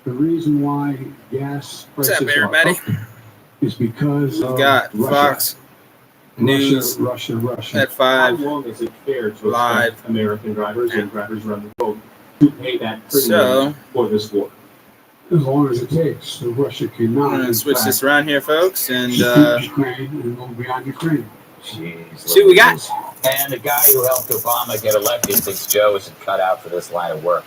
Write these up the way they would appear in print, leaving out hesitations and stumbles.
The reason why gas prices What's up, everybody? are up is because we've got Fox News Russia. at 5. How long is it fair to live expect American drivers and drivers around the world to pay that premium for this war? As long as it takes. So Russia cannot. I'm going to switch this around here, folks, and Ukraine and go beyond Ukraine. Jeez, see what we got. And the guy who helped Obama get elected thinks Joe isn't cut out for this line of work.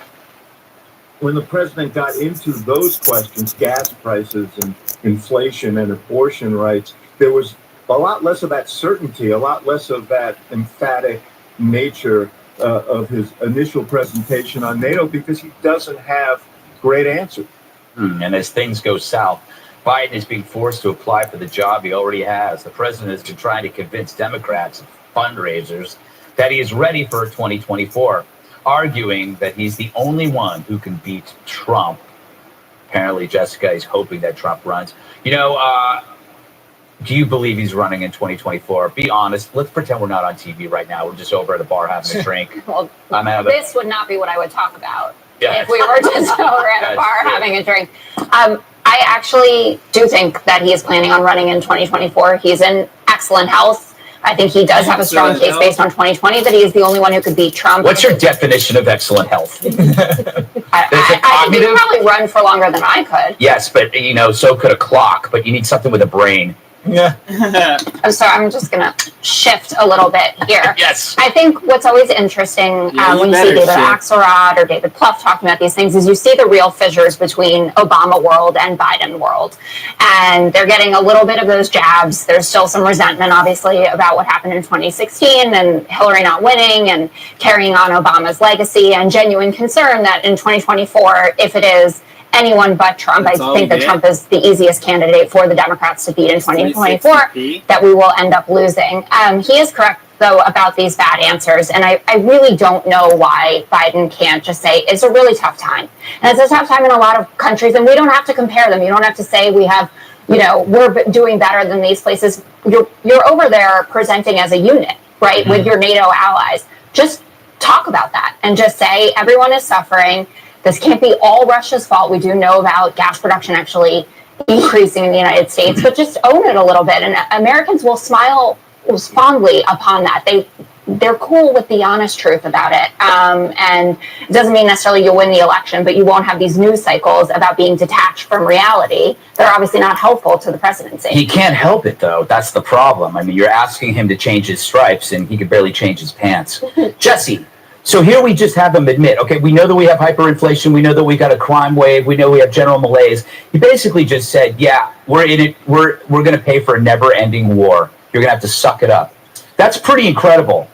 When the president got into those questions, gas prices and inflation and abortion rights, there was a lot less of that certainty, a lot less of that emphatic nature of his initial presentation on NATO, because he doesn't have great answers. And as things go south, Biden is being forced to apply for the job he already has. The president has been trying to convince Democrats and fundraisers that he is ready for 2024, arguing that he's the only one who can beat Trump. Apparently, Jessica is hoping that Trump runs. You know, do you believe he's running in 2024? Be honest. Let's pretend we're not on TV right now. We're just over at a bar having a drink. Well, this would not be what I would talk about if we were just over at a bar having a drink. I actually do think that he is planning on running in 2024. He's in excellent health. I think he does have a strong case based on 2020 that he is the only one who could beat Trump. What's your definition of excellent health? I think he could probably run for longer than I could. Yes, but, you know, so could a clock, but you need something with a brain. Yeah. I'm sorry, I'm just going to shift a little bit here. Yes. I think what's always interesting when you see David Axelrod or David Plouffe talking about these things is you see the real fissures between Obama world and Biden world. And they're getting a little bit of those jabs. There's still some resentment, obviously, about what happened in 2016 and Hillary not winning and carrying on Obama's legacy, and genuine concern that in 2024, if it is anyone but Trump, I think that Trump is the easiest candidate for the Democrats to beat in 2024, that we will end up losing. He is correct, though, about these bad answers. And I really don't know why Biden can't just say it's a really tough time. And it's a tough time in a lot of countries, and we don't have to compare them. You don't have to say we have, you know, we're doing better than these places. You're over there presenting as a unit, right, with your NATO allies. Just talk about that and just say everyone is suffering. This can't be all Russia's fault. We do know about gas production actually increasing in the United States, but just own it a little bit. And Americans will smile fondly upon that. They're cool with the honest truth about it. And it doesn't mean necessarily you'll win the election, but you won't have these news cycles about being detached from reality. They're obviously not helpful to the presidency. He can't help it, though. That's the problem. I mean, you're asking him to change his stripes, and he could barely change his pants. Jesse. So here we just have him admit, okay, we know that we have hyperinflation. We know that we got a crime wave. We know we have general malaise. He basically just said, yeah, we're in it. We're going to pay for a never-ending war. You're going to have to suck it up. That's pretty incredible.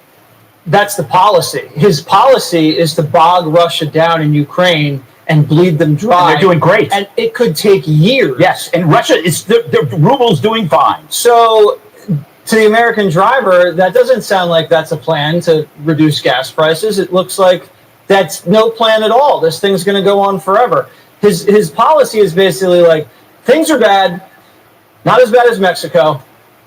That's the policy. His policy is to bog Russia down in Ukraine and bleed them dry. And they're doing great. And it could take years. Yes, and Russia is the ruble's doing fine. So to the American driver, that doesn't sound like that's a plan to reduce gas prices. It looks like that's no plan at all. This thing's going to go on forever. His policy is basically like, things are bad, not as bad as Mexico,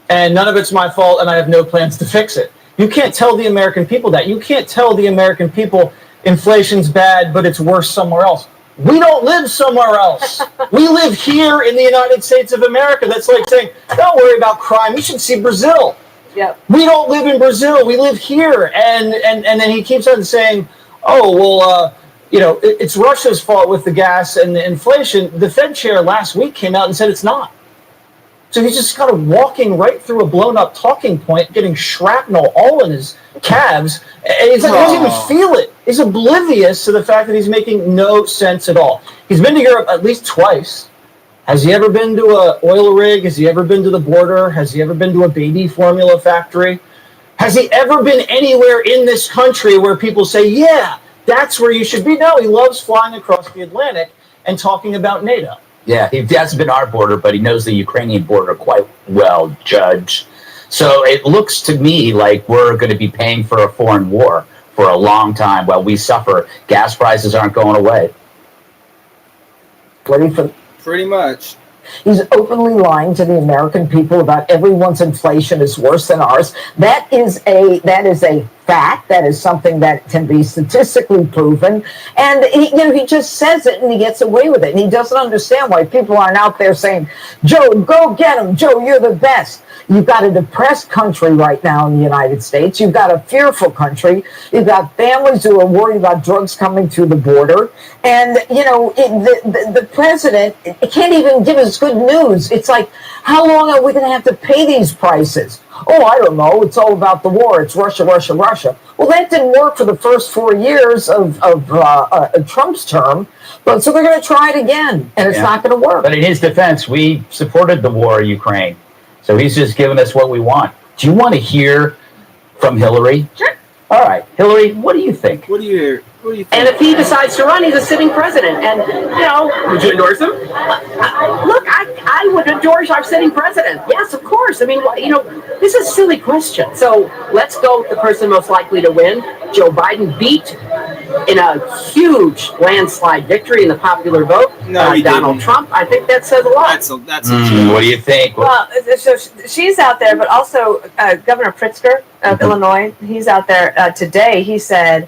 and none of it's my fault, and I have no plans to fix it. You can't tell the American people that. You can't tell the American people inflation's bad, but it's worse somewhere else. We don't live somewhere else. We live here in the United States of America. That's like saying, don't worry about crime. You should see Brazil. Yep. We don't live in Brazil. We live here. And then he keeps on saying, oh, well, you know, it's Russia's fault with the gas and the inflation. The Fed chair last week came out and said it's not. So he's just kind of walking right through a blown-up talking point, getting shrapnel all in his calves, and he's like, he doesn't even feel it. He's oblivious to the fact that he's making no sense at all. He's been to Europe at least twice. Has he ever been to an oil rig? Has he ever been to the border? Has he ever been to a baby formula factory? Has he ever been anywhere in this country where people say, yeah, that's where you should be? No, he loves flying across the Atlantic and talking about NATO. Yeah, he hasn't been our border, but he knows the Ukrainian border quite well, Judge. So it looks to me like we're going to be paying for a foreign war for a long time while we suffer. Gas prices aren't going away. Pretty much. He's openly lying to the American people about everyone's inflation is worse than ours. That is a fact. That is something that can be statistically proven. And he just says it and he gets away with it. And he doesn't understand why people aren't out there saying, Joe, go get him. Joe, you're the best. You've got a depressed country right now in the United States. You've got a fearful country. You've got families who are worried about drugs coming through the border. And, the president can't even give us good news. It's like, how long are we going to have to pay these prices? Oh, I don't know. It's all about the war. It's Russia, Russia, Russia. Well, that didn't work for the first 4 years of Trump's term. But so they're going to try it again, and it's not going to work. But in his defense, we supported the war in Ukraine. So he's just giving us what we want. Do you want to hear from Hillary? Sure. All right. Hillary, what do you think? What do you hear? What do you think? And if he decides to run, he's a sitting president. And, would you endorse him? Look, I would endorse our sitting president. Yes, of course. I mean, this is a silly question. So let's go with the person most likely to win. Joe Biden beat in a huge landslide victory in the popular vote. No, he Donald didn't. Trump. I think that says a lot. That's a joke. What do you think? Well, so she's out there, but also Governor Pritzker of Illinois, he's out there today. He said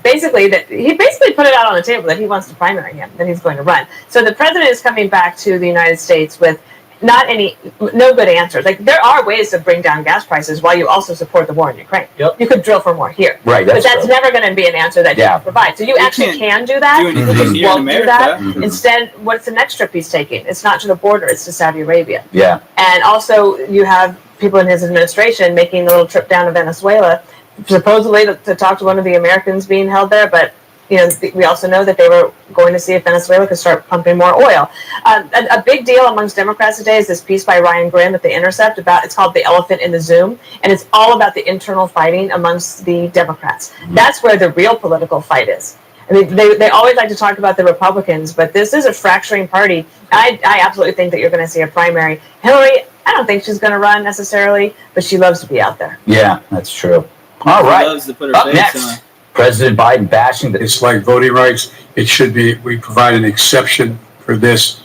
basically put it out on the table that he wants to primary him, that he's going to run. So the president is coming back to the United States with no good answers. Like, there are ways to bring down gas prices while you also support the war in Ukraine. Yep. You could drill for more here. Right, But that's true. never going to be an answer that you can provide. So you actually can do that. Do anything You just here in won't do America. that. Mhm. Instead, what's the next trip he's taking? It's not to the border, it's to Saudi Arabia. Yeah. And also, you have people in his administration making a little trip down to Venezuela, supposedly to talk to one of the Americans being held there. But we also know that they were going to see if Venezuela could start pumping more oil. A big deal amongst Democrats today is this piece by Ryan Grimm at The Intercept it's called "The Elephant in the Zoom," and it's all about the internal fighting amongst the Democrats. That's where the real political fight is. I mean, they always like to talk about the Republicans, but this is a fracturing party. I absolutely think that you're going to see a primary. Hillary, I don't think she's going to run necessarily, but she loves to be out there. Yeah, that's true. All She right. loves to put her Up face next, on. President Biden bashing the. It's like voting rights. It should be, we provide an exception for this,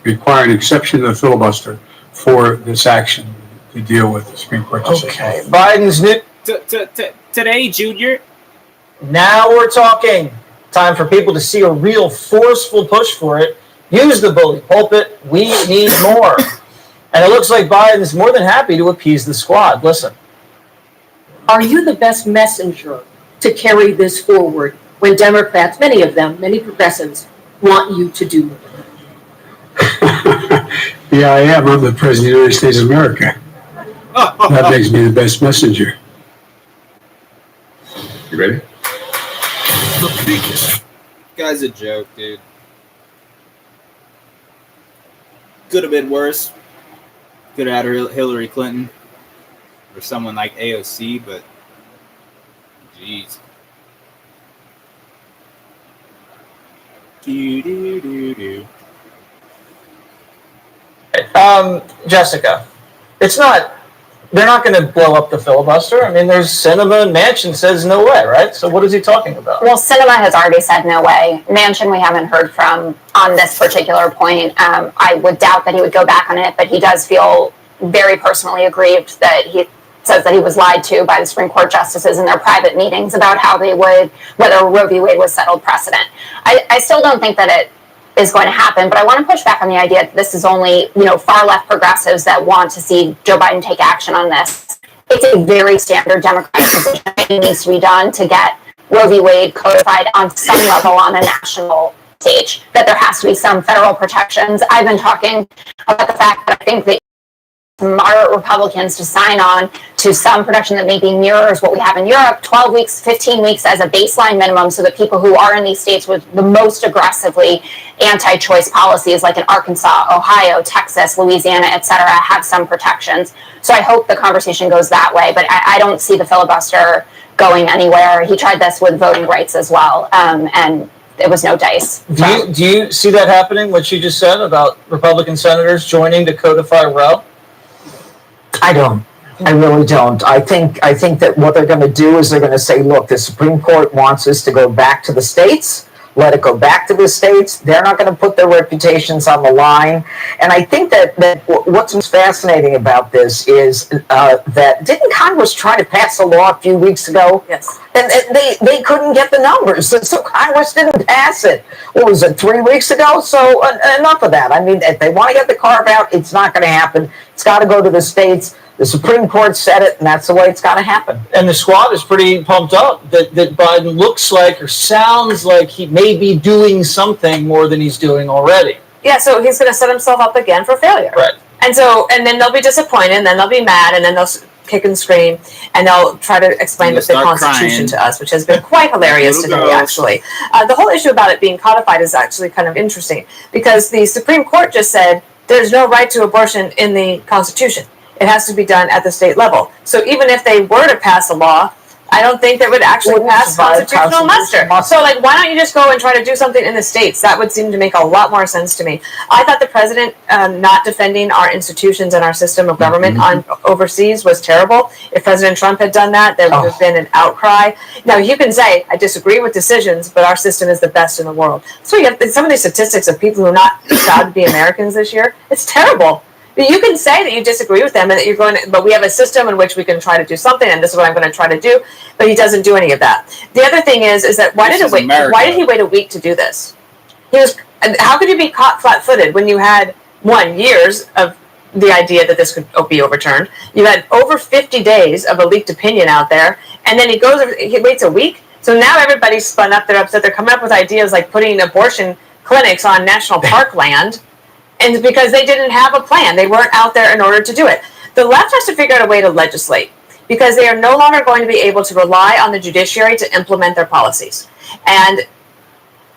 require an exception to the filibuster for this action to deal with the Supreme Court decision. Okay, Biden's new. Today, Junior. Now we're talking. Time for people to see a real forceful push for it. Use the bully pulpit. We need more. And it looks like Biden's more than happy to appease the squad. Listen. Are you the best messenger to carry this forward when Democrats, many of them, many progressives, want you to do it? Yeah, I am. I'm the President of the United States of America. That makes me the best messenger. You ready? Guy's a joke, dude. Could have been worse. Could have had Hillary Clinton or someone like AOC, but jeez. Jessica, they're not going to blow up the filibuster. I mean, there's Sinema and Manchin says no way, right? So what is he talking about? Well, Sinema has already said no way. Manchin we haven't heard from on this particular point. I would doubt that he would go back on it, but he does feel very personally aggrieved that he says that he was lied to by the Supreme Court justices in their private meetings about how they would, whether Roe v. Wade was settled precedent. I still don't think that it is going to happen, but I want to push back on the idea that this is only, far left progressives that want to see Joe Biden take action on this. It's a very standard Democratic position. It needs to be done to get Roe v. Wade codified on some level on a national stage, that there has to be some federal protections. I've been talking about the fact that I think that moderate Republicans to sign on to some protection that maybe mirrors what we have in Europe, 12 weeks, 15 weeks as a baseline minimum, so that people who are in these states with the most aggressively anti-choice policies, like in Arkansas, Ohio, Texas, Louisiana, et cetera, have some protections. So I hope the conversation goes that way, but I don't see the filibuster going anywhere. He tried this with voting rights as well, and it was no dice. Do you see that happening, what you just said about Republican senators joining to codify Roe? I don't. I really don't. I think that what they're going to do is they're going to say, look, the Supreme Court wants us to go back to the states. let it go back to the states. They're not going to put their reputations on the line. And I think that what's fascinating about this is that didn't Congress try to pass a law a few weeks ago? Yes. And they couldn't get the numbers, so Congress didn't pass it. What was it, 3 weeks ago? So enough of that. I mean, if they want to get the carve out, it's not going to happen. It's got to go to the states. The Supreme Court said it, and that's the way it's got to happen. And the squad is pretty pumped up that Biden looks like or sounds like he may be doing something more than he's doing already. Yeah, so he's going to set himself up again for failure. Right. And then they'll be disappointed, and then they'll be mad, and then they'll kick and scream, and they'll try to explain the Constitution to us, which has been quite hilarious today, actually. The whole issue about it being codified is actually kind of interesting, because the Supreme Court just said there's no right to abortion in the Constitution. It has to be done at the state level. So even if they were to pass a law, I don't think that would actually pass constitutional muster. So, like, why don't you just go and try to do something in the states? That would seem to make a lot more sense to me. I thought the president not defending our institutions and our system of government on overseas was terrible. If President Trump had done that, there would have been an outcry. Now, you can say, I disagree with decisions, but our system is the best in the world. So you have some of these statistics of people who are not proud to be Americans this year. It's terrible. You can say that you disagree with them and that you're going to, but we have a system in which we can try to do something, and this is what I'm going to try to do. But he doesn't do any of that. The other thing is that why did he wait a week to do this? How could you be caught flat-footed when you had years of the idea that this could be overturned? You had over 50 days of a leaked opinion out there, and then he waits a week. So now everybody's spun up. They're upset. They're coming up with ideas like putting abortion clinics on national park land. And it's because they didn't have a plan. They weren't out there in order to do it. The left has to figure out a way to legislate, because they are no longer going to be able to rely on the judiciary to implement their policies. And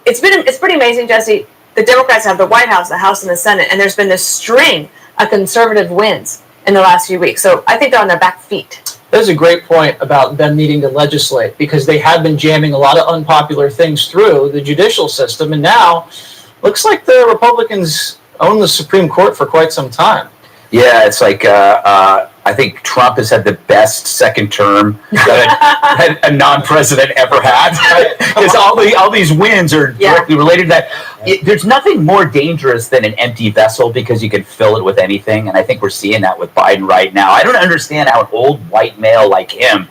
it's pretty amazing, Jesse. The Democrats have the White House, the House, and the Senate, and there's been this string of conservative wins in the last few weeks. So I think they're on their back feet. That's a great point about them needing to legislate, because they have been jamming a lot of unpopular things through the judicial system, and now looks like the Republicans own the Supreme Court for quite some time. Yeah, it's like I think Trump has had the best second term that a non-president ever had. Because all these wins are directly related to that. There's nothing more dangerous than an empty vessel, because you can fill it with anything, and I think we're seeing that with Biden right now. I don't understand how an old white male like him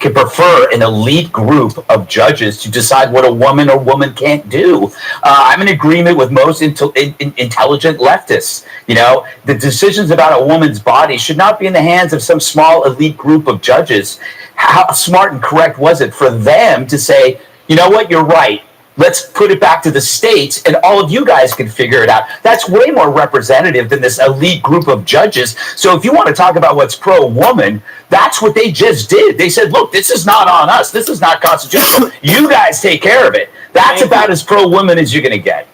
can prefer an elite group of judges to decide what a woman or woman can't do. I'm in agreement with most intelligent leftists. You know, the decisions about a woman's body should not be in the hands of some small elite group of judges. How smart and correct was it for them to say, you know what, you're right. Let's put it back to the states, and all of you guys can figure it out. That's way more representative than this elite group of judges. So if you want to talk about what's pro-woman, that's what they just did. They said, look, this is not on us. This is not constitutional. You guys take care of it. That's about as pro-woman as you're going to get.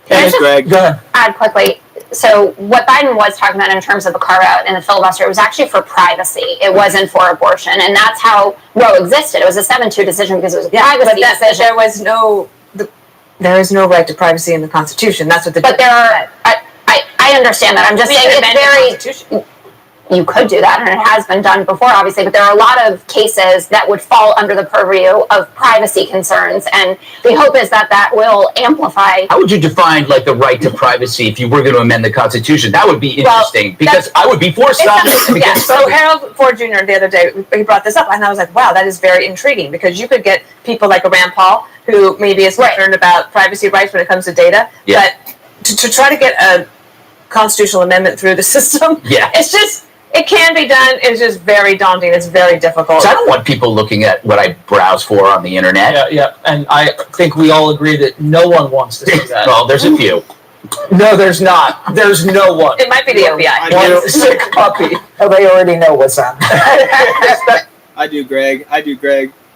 Thanks, Greg. Go ahead. Add quickly. So what Biden was talking about in terms of the carve-out and the filibuster, it was actually for privacy. It wasn't for abortion. And that's how Roe existed. It was a 7-2 decision because it was a privacy decision. There is no right to privacy in the Constitution. That's what the. But there are. I understand that. I'm just saying it's very. You could do that, and it has been done before, obviously. But there are a lot of cases that would fall under the purview of privacy concerns, and the hope is that that will amplify. How would you define like the right to privacy if you were going to amend the Constitution? That would be interesting, because I would be forced on this. Yeah. So Harold Ford Jr. the other day, he brought this up, and I was like, wow, that is very intriguing, because you could get people like a Rand Paul, who maybe is concerned about privacy rights when it comes to data, but to try to get a constitutional amendment through the system, it's just. It can be done. It's just very daunting. It's very difficult. So I don't want people looking at what I browse for on the internet. Yeah. And I think we all agree that no one wants to see that. Well, there's a few. No, there's not. There's no one. It might be the FBI. One sick puppy. Oh, they already know what's on. I do, Greg.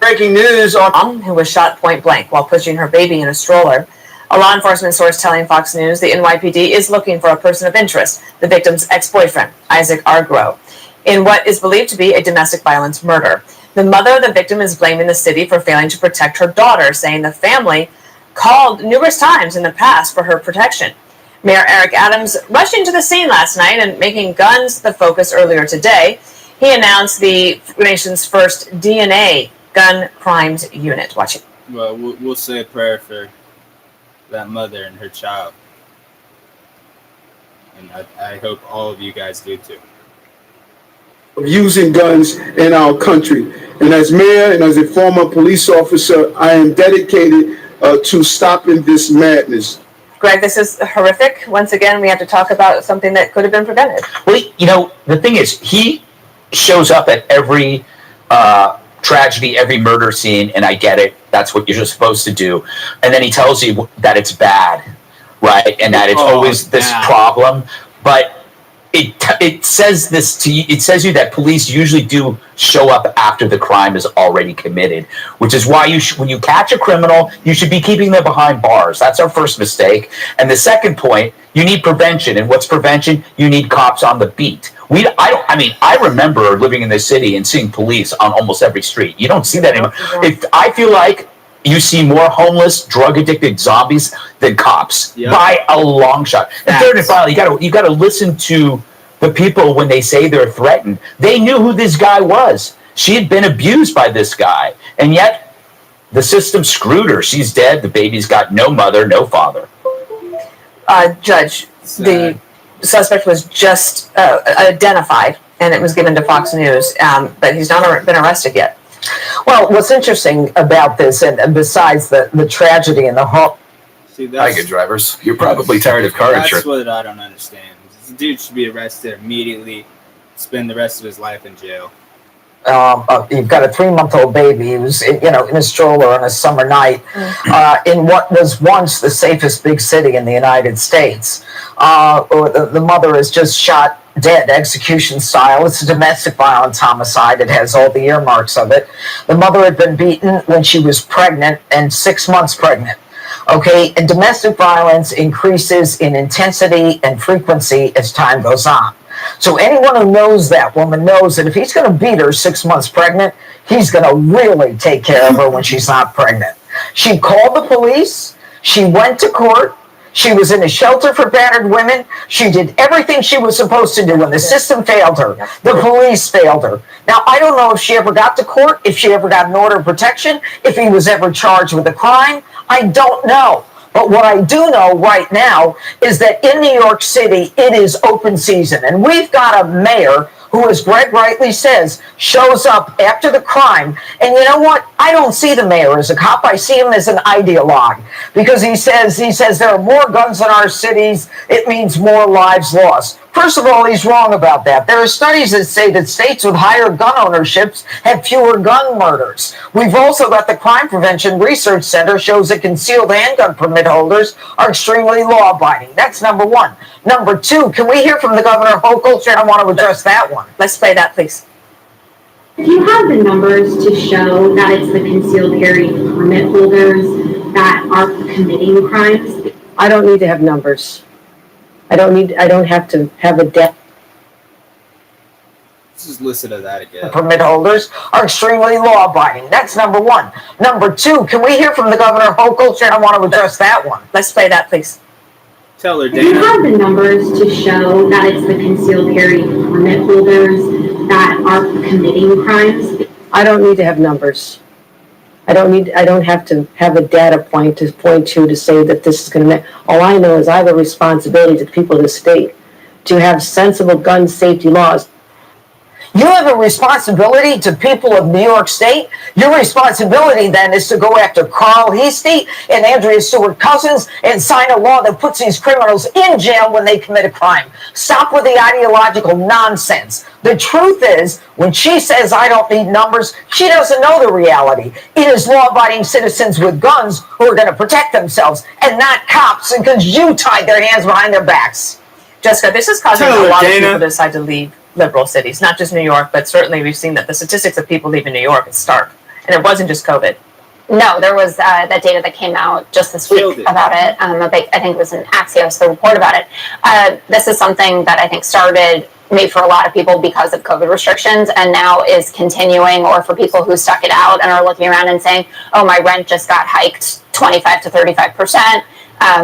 Breaking news on who was shot point blank while pushing her baby in a stroller. A law enforcement source telling Fox News the NYPD is looking for a person of interest, the victim's ex-boyfriend, Isaac Argro, in what is believed to be a domestic violence murder. The mother of the victim is blaming the city for failing to protect her daughter, saying the family called numerous times in the past for her protection. Mayor Eric Adams rushing to the scene last night and making guns the focus earlier today. He announced the nation's first DNA gun crimes unit. Watch it. Well, we'll say a prayer for that mother and her child. And I hope all of you guys do too. Of using guns in our country. And as mayor and as a former police officer, I am dedicated to stopping this madness. Greg, this is horrific. Once again, we have to talk about something that could have been prevented. Well, you know, the thing is, he shows up at every tragedy, every murder scene, and I get it. That's what you're supposed to do. And then he tells you that it's bad, right? And that it's always this problem. But it says this to you. It says you that police usually do show up after the crime is already committed, which is why when you catch a criminal, you should be keeping them behind bars. That's our first mistake. And the second point, you need prevention. And what's prevention? You need cops on the beat. I remember living in the city and seeing police on almost every street. You don't see that anymore. I feel like you see more homeless, drug-addicted zombies than cops by a long shot. And third and finally, you got to listen to the people when they say they're threatened. They knew who this guy was. She had been abused by this guy, and yet the system screwed her. She's dead. The baby's got no mother, no father. Judge, the suspect was just identified, and it was given to Fox News, but he's not been arrested yet. Well, what's interesting about this, and besides the tragedy in the home. See, that's, Hi, good drivers. You're probably tired of car insurance. That's what I don't understand. This dude should be arrested immediately, spend the rest of his life in jail. You've got a 3-month-old baby who's, in a stroller on a summer night in what was once the safest big city in the United States. The mother is just shot dead, execution style. It's a domestic violence homicide. It has all the earmarks of it. The mother had been beaten when she was pregnant and 6 months pregnant. Okay, and domestic violence increases in intensity and frequency as time goes on. So anyone who knows that woman knows that if he's going to beat her 6 months pregnant, he's going to really take care of her when she's not pregnant. She called the police. She went to court. She was in a shelter for battered women. She did everything she was supposed to do, and the system failed her. The police failed her. Now, I don't know if she ever got to court, if she ever got an order of protection, if he was ever charged with a crime. I don't know. But what I do know right now is that in New York City, it is open season. And we've got a mayor who, as Greg rightly says, shows up after the crime. And you know what? I don't see the mayor as a cop. I see him as an ideologue, because he says there are more guns in our cities. It means more lives lost. First of all, he's wrong about that. There are studies that say that states with higher gun ownerships have fewer gun murders. We've also got the Crime Prevention Research Center shows that concealed handgun permit holders are extremely law-abiding. That's number one. Number two, can we hear from the Governor Hochul? I want to address that one. Let's play that, please. If you have the numbers to show that it's the concealed carry permit holders that are committing crimes, I don't need to have numbers. I don't have to have a death. Let's just listen to that again. Permit holders are extremely law-abiding. That's number one. Number two, can we hear from the Governor Hochul? I want to address that one. Let's play that, please. Tell her, if you Dana. have the numbers to show that it's the concealed carry permit holders that are committing crimes, I don't need to have numbers. I don't have to have a data point to say that this is going to. All I know is I have a responsibility to the people of the state to have sensible gun safety laws. You have a responsibility to people of New York State. Your responsibility then is to go after Carl Heastie and Andrea Stewart Cousins and sign a law that puts these criminals in jail when they commit a crime. Stop with the ideological nonsense. The truth is, when she says I don't need numbers, she doesn't know the reality. It is law-abiding citizens with guns who are going to protect themselves and not cops because you tied their hands behind their backs. Jessica, this is causing Tell her, a lot Dana. of people to decide to leave liberal cities, not just New York, but certainly we've seen that the statistics of people leaving New York is stark. And it wasn't just COVID. No, there was that data that came out just this week about it. I think it was in Axios, the report about it. This is something that I think started maybe for a lot of people because of COVID restrictions and now is continuing, or for people who stuck it out and are looking around and saying, oh, my rent just got hiked 25 to 35%.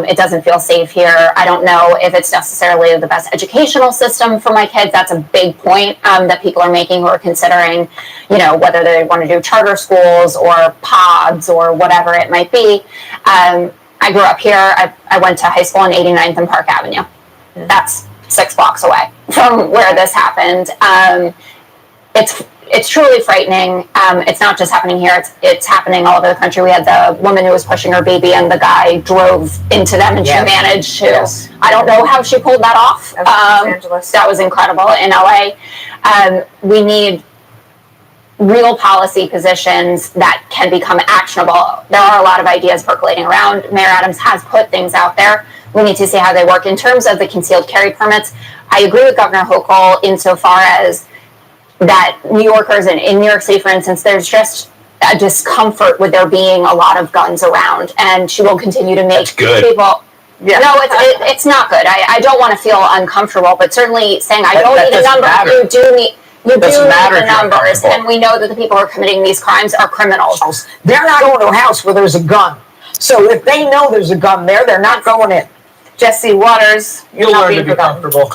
It doesn't feel safe here. I don't know if it's necessarily the best educational system for my kids. That's a big point that people are making who are considering, whether they want to do charter schools or pods or whatever it might be. I I grew up here. I went to high school on 89th and Park Avenue. That's 6 blocks away from where this happened. It's truly frightening. It's not just happening here. It's happening all over the country. We had the woman who was pushing her baby, and the guy drove into them, and she managed to. Yes. I don't know how she pulled that off. That was incredible in LA. We need real policy positions that can become actionable. There are a lot of ideas percolating around. Mayor Adams has put things out there. We need to see how they work. In terms of the concealed carry permits, I agree with Governor Hochul insofar as that New Yorkers and in New York City, for instance, there's just a discomfort with there being a lot of guns around, and she will continue to make people. Yeah. No, it's not good. I don't want to feel uncomfortable, but certainly saying I don't need a number, you do need. You do need the numbers, and we know that the people who are committing these crimes are criminals. They're not going to a house where there's a gun. So if they know there's a gun there, they're not going in. Jesse Waters, you'll learn to be comfortable.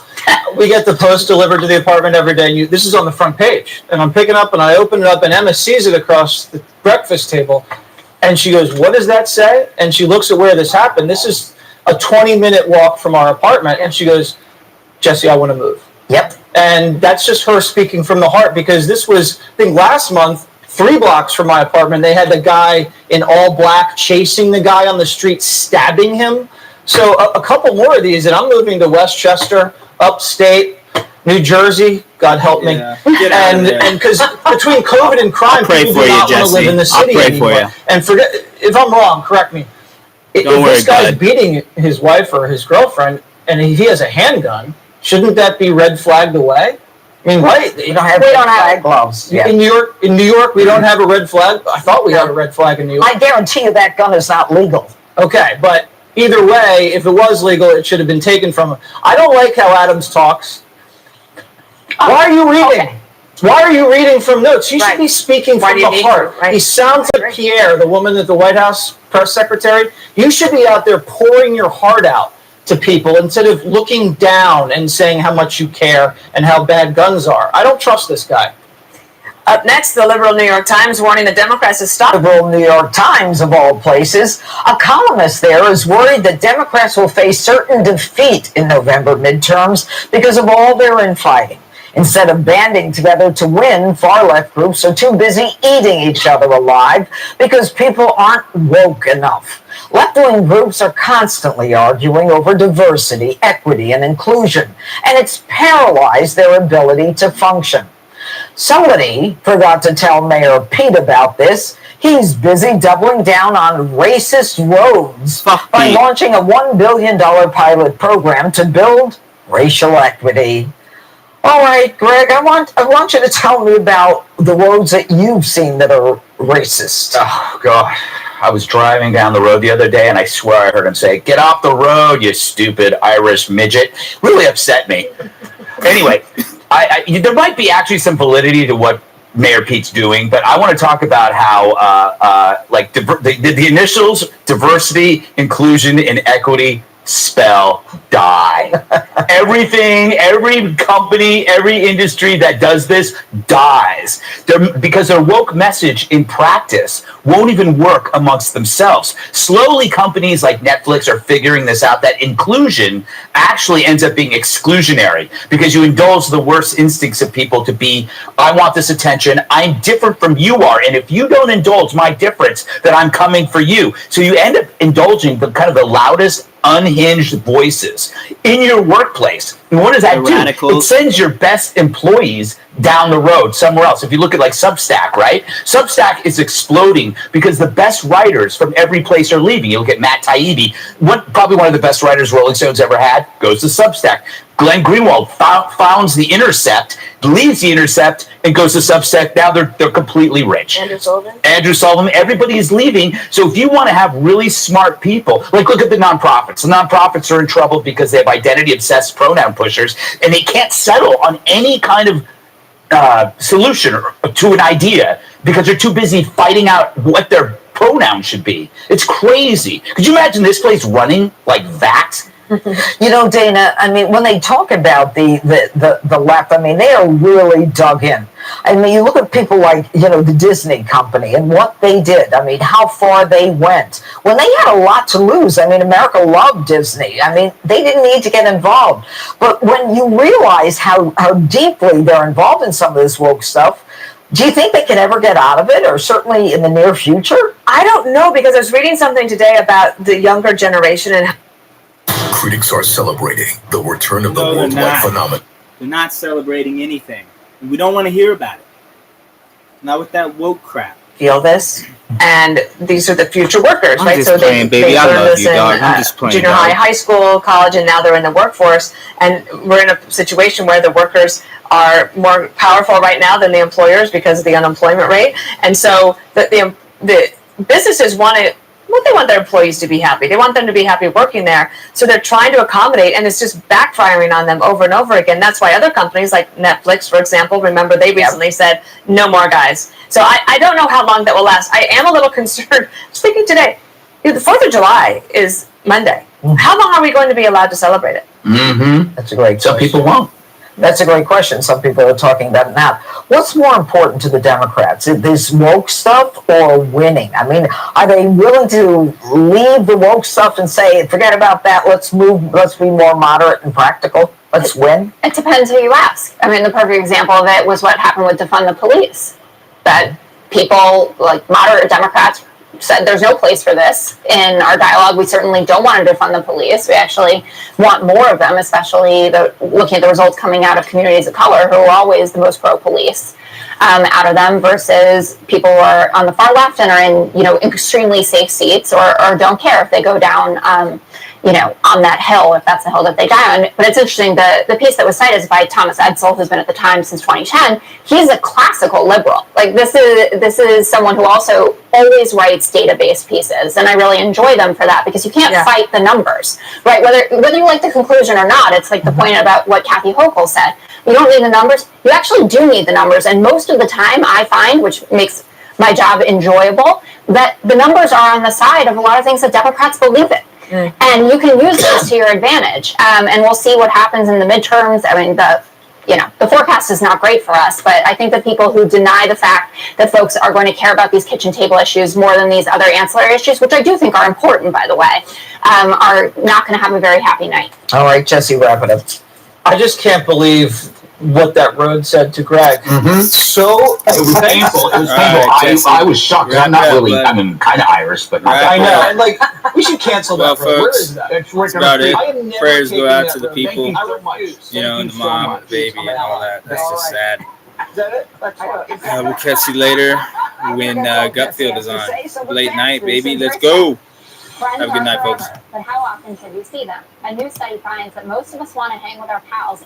We get the post delivered to the apartment every day. This is on the front page, and I'm picking up, and I open it up, and Emma sees it across the breakfast table, and she goes, "What does that say?" And she looks at where this happened. This is a 20-minute walk from our apartment, and she goes, "Jesse, I want to move." Yep. And that's just her speaking from the heart, because this was, I think, last month, 3 blocks from my apartment, they had the guy in all black chasing the guy on the street, stabbing him. So a couple more of these, and I'm moving to Westchester, upstate, New Jersey. God help me. Yeah. And because between COVID and crime, people do not want to live in the city anymore. And forget, if I'm wrong, correct me. If this guy's beating his wife or his girlfriend, and he has a handgun, shouldn't that be red flagged away? I mean, right? We don't have gloves. In New York, we don't have a red flag. I thought we had a red flag in New York. I guarantee you that gun is not legal. Okay, but either way, if it was legal, it should have been taken from him. I don't like how Adams talks. Why are you reading? Okay. Why are you reading from notes? You should be speaking from the heart. He sounds like Pierre, the woman at the White House press secretary. You should be out there pouring your heart out to people instead of looking down and saying how much you care and how bad guns are. I don't trust this guy. Up next, the liberal New York Times warning the Democrats to stop. Liberal New York Times, of all places, a columnist there is worried that Democrats will face certain defeat in November midterms because of all their infighting. Instead of banding together to win, far-left groups are too busy eating each other alive because people aren't woke enough. Left-wing groups are constantly arguing over diversity, equity, and inclusion, and it's paralyzed their ability to function. Somebody forgot to tell Mayor Pete about this. He's busy doubling down on racist roads by launching a $1 billion pilot program to build racial equity. All right, Greg, I want you to tell me about the roads that you've seen that are racist. Oh, God. I was driving down the road the other day, and I swear I heard him say, "Get off the road, you stupid Irish midget." Really upset me. Anyway, there might be actually some validity to what Mayor Pete's doing, but I want to talk about how, the initials, diversity, inclusion, and equity spell die. Everything, every company, every industry that does this dies because their woke message in practice won't even work amongst themselves. Slowly, companies like Netflix are figuring this out, that inclusion actually ends up being exclusionary because you indulge the worst instincts of people to be, I want this attention, I'm different from you are, and if you don't indulge my difference, then I'm coming for you. So you end up indulging the kind of the loudest, unhinged voices in your workplace. And what does that do? It sends your best employees down the road somewhere else. If you look at like Substack, right? Substack is exploding because the best writers from every place are leaving. You look at Matt Taibbi, probably one of the best writers Rolling Stones ever had, goes to Substack. Glenn Greenwald founds The Intercept, leaves The Intercept, and goes to Substack. Now they're completely rich. Andrew Sullivan. Everybody is leaving. So if you want to have really smart people, like look at the nonprofits. The nonprofits are in trouble because they have identity-obsessed pronoun pushers, and they can't settle on any kind of solution to an idea because they're too busy fighting out what their pronoun should be. It's crazy. Could you imagine this place running like that? You know, Dana, I mean, when they talk about the left, I mean, they are really dug in. I mean, you look at people like, the Disney company and what they did. I mean, how far they went when they had a lot to lose. I mean, America loved Disney. I mean, they didn't need to get involved. But when you realize how deeply they're involved in some of this woke stuff, do you think they can ever get out of it, or certainly in the near future? I don't know, because I was reading something today about the younger generation and Critics are celebrating the return of the No, they're worldwide not. phenomenon. They're not celebrating anything. And we don't want to hear about it. Not with that woke crap. feel this, and these are the future workers, I'm right? just So playing, they baby. I learned love this you, in dog. I'm just playing, junior dog. high, high school, college, and now they're in the workforce. And we're in a situation where the workers are more powerful right now than the employers because of the unemployment rate. And so the businesses want it. Well, they want their employees to be happy. They want them to be happy working there. So they're trying to accommodate, and it's just backfiring on them over and over again. That's why other companies like Netflix, for example, remember they recently said, no more guys. So I don't know how long that will last. I am a little concerned. Speaking today, the 4th of July is Monday. How long are we going to be allowed to celebrate it? Mm-hmm. That's a great Some question. people won't. That's a great question. Some people are talking about it now. What's more important to the Democrats, this woke stuff or winning? I mean, are they willing to leave the woke stuff and say, forget about that, let's be more moderate and practical, let's win? It depends who you ask. I mean, the perfect example of it was what happened with defund the police. That people, like moderate Democrats, said there's no place for this in our dialogue. We certainly don't want to defund the police. We actually want more of them, especially looking at the results coming out of communities of color who are always the most pro-police out of them, versus people who are on the far left and are in extremely safe seats or don't care if they go down on that hill, if that's the hill that they die on. But it's interesting, the piece that was cited is by Thomas Edsall, who's been at the Times since 2010. He's a classical liberal. Like this is someone who also always writes database pieces, and I really enjoy them for that, because you can't fight the numbers, right? Whether you like the conclusion or not, it's like the point about what Kathy Hochul said. You don't need the numbers. You actually do need the numbers, and most of the time I find, which makes my job enjoyable, that the numbers are on the side of a lot of things that Democrats believe in. And you can use this to your advantage. And we'll see what happens in the midterms. I mean, the forecast is not great for us, but I think that people who deny the fact that folks are going to care about these kitchen table issues more than these other ancillary issues, which I do think are important, by the way, are not going to have a very happy night. All right, Jesse, wrap it up. I just can't believe what that road said to Greg. Mm-hmm. So It was painful. It was painful. I was shocked. I'm not really. I mean, kind of Irish, but not I that know. And we should cancel Well, that road. Where folks, is that? That's right. about it. I am never Prayers go taking out that to the road. people, Thank you so much. and Thank the you so mom, much. baby, and all that. That's just sad. Is that it? That's fine. We'll catch you later when Gutfield is on. Late night, baby. Let's go. Friends Have a good are night, forever, folks. But how often should we see them? A new study finds that most of us want to hang with our pals